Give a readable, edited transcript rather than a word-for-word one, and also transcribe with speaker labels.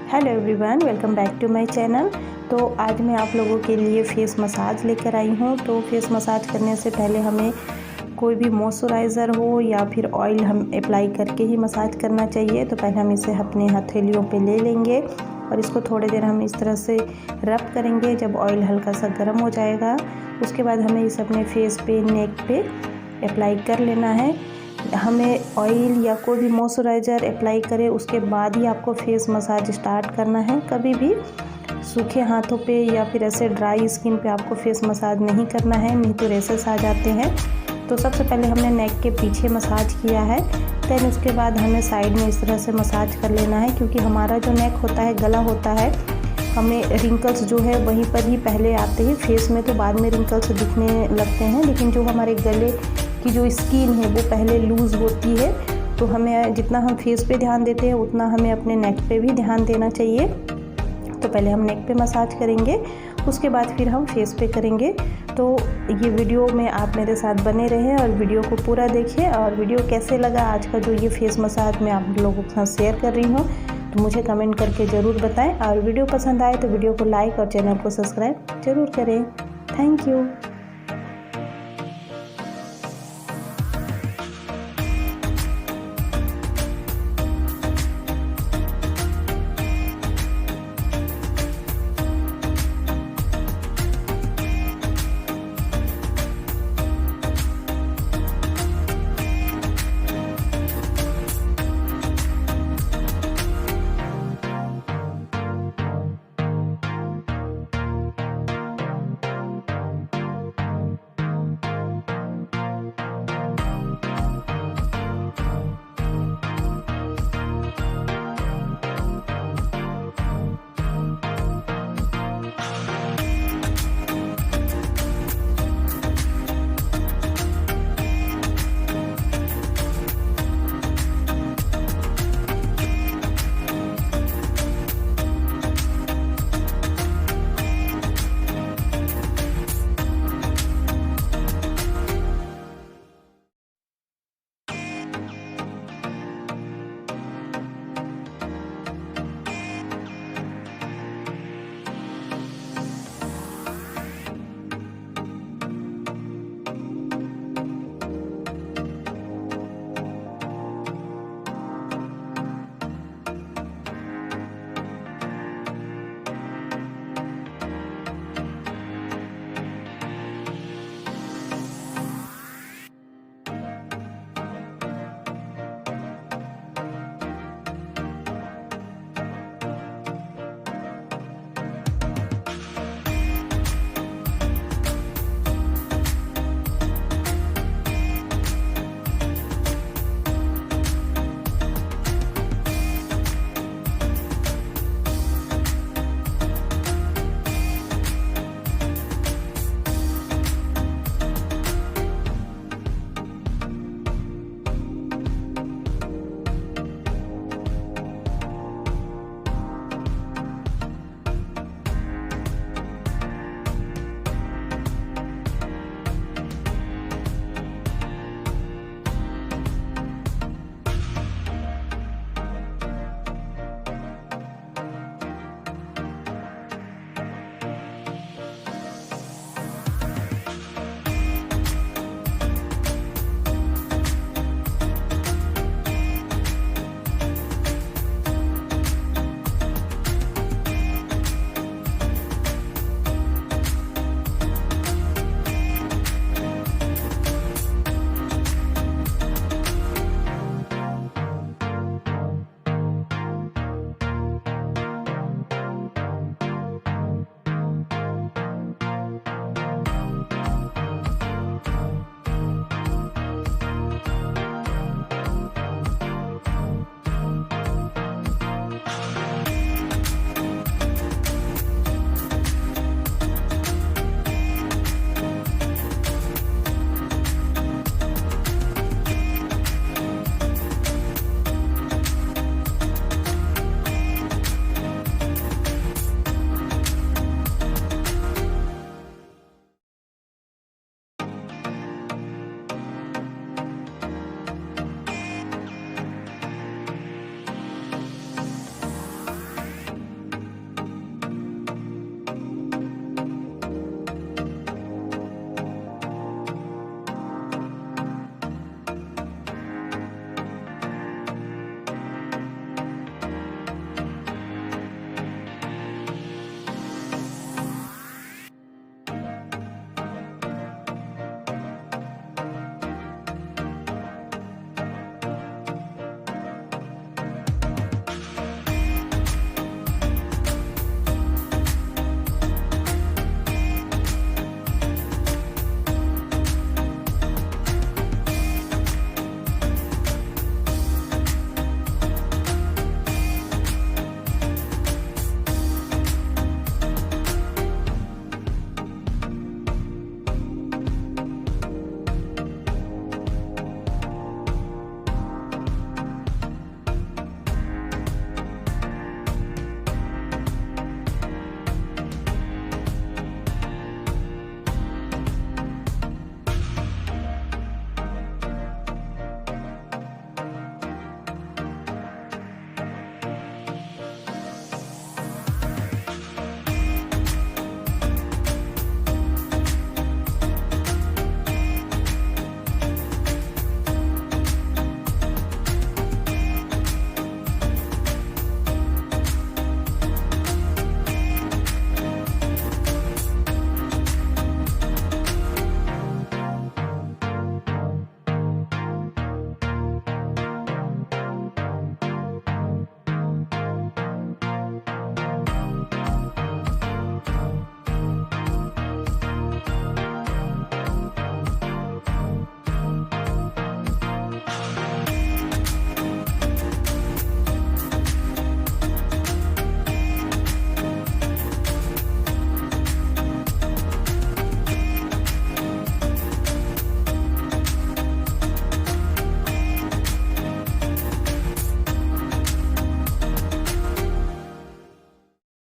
Speaker 1: Hello everyone, welcome back to my channel. तो आज मैं आप लोगों के लिए फेस मसाज लेकर आई हूँ। तो फेस मसाज करने से पहले हमें कोई भी मॉइस्चराइज़र हो या फिर ऑयल हम अप्लाई करके ही मसाज करना चाहिए। तो पहले हम इसे अपने हथेलियों पे ले लेंगे और इसको थोड़ी देर हम इस तरह से रब करेंगे। जब ऑयल हल्का सा गर्म हो जाएगा उसके बाद हमें इसे अपने फेस पे, नेक पे अप्लाई कर लेना है। हमें ऑयल या कोई भी मॉइस्चराइज़र अप्लाई करें उसके बाद ही आपको फेस मसाज स्टार्ट करना है। कभी भी सूखे हाथों पे या फिर ऐसे ड्राई स्किन पे आपको फेस मसाज नहीं करना है, नहीं तो रेशेस आ जाते हैं। तो सबसे पहले हमने नेक के पीछे मसाज किया है, देन उसके बाद हमें साइड में इस तरह से मसाज कर लेना है। क्योंकि हमारा जो नेक होता है, गला होता है, हमें रिंकल्स जो है वहीं पर ही पहले आते हैं। फेस में तो बाद में रिंकल्स दिखने लगते हैं, लेकिन जो हमारे गले की जो स्किन है वो पहले लूज़ होती है। तो हमें जितना हम फेस पे ध्यान देते हैं उतना हमें अपने नेक पे भी ध्यान देना चाहिए। तो पहले हम नेक पे मसाज करेंगे, उसके बाद फिर हम फेस पे करेंगे। तो ये वीडियो में आप मेरे साथ बने रहें और वीडियो को पूरा देखें। और वीडियो कैसे लगा आज का जो ये फेस मसाज मैं आप लोगों के साथ शेयर कर रही हूँ, तो मुझे कमेंट करके ज़रूर बताएं। और वीडियो पसंद आए तो वीडियो को लाइक और चैनल को सब्सक्राइब ज़रूर करें। Thank you.